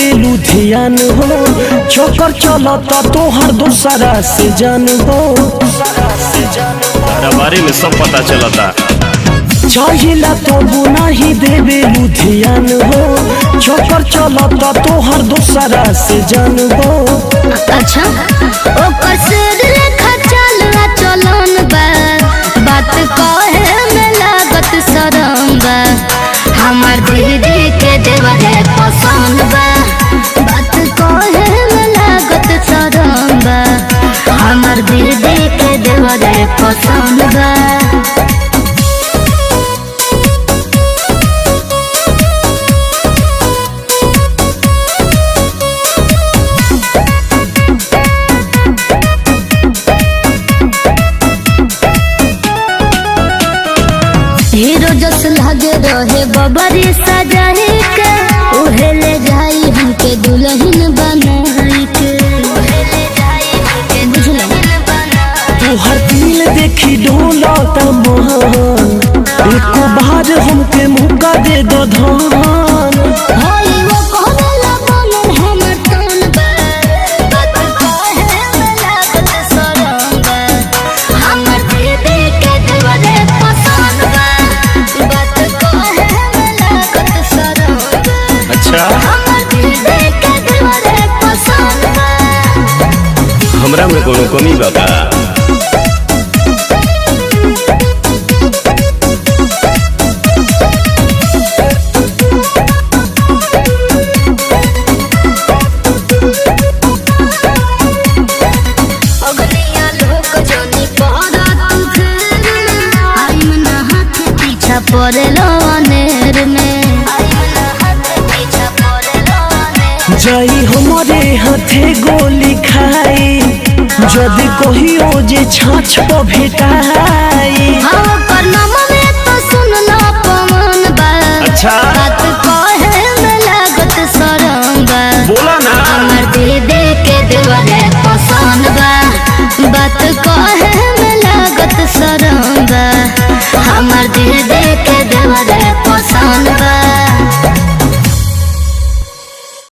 देवे लुधियान हो, चोकर चलता तोहर दूसरा से जान हो। तारा बारे में सब पता चलता। चाहिला तो बुना ही देवे लुधियान हो, चोकर चलता तोहर दूसरा से जान हो। अच्छा ओकर सिर रेखा चलना चलन बा, बात कहे में लागत शरम बा। हमार दीदी के देवरे पसंद बा, बात कहे में लागत शरम बा। हमार दीदी के देवरे पसंद बा। हीरो जस लगे रहे बबरी सजाही के, उहे ले जाई हमके दुल्हन बनाई के। तोहर दिल देखी डोलता मन, एको बार हमके मौका दे दो धन। होई वो कहला बनल हमर तन बा, बात कहे में लागत शरम बा। हमर दीदी के देवरे पसंद बा, बात कहे में लागत शरम बा। अच्छा हमर दीदी के देवरे पसंद बा। हमरा में कोनो कमी बा का? अगलिया लोग जोनी पहरा तू घेर में, आई मना हाथ पीछा पड़ेलो अनेर में। आई मना हाथ पीछा पड़ेलो अनेर में। जाई हमारे हाथे गोली खाई, जदि कहियो जे छाछ पर भेटाई। हाँ करनमा में तो सुन लो पवन बा। अच्छा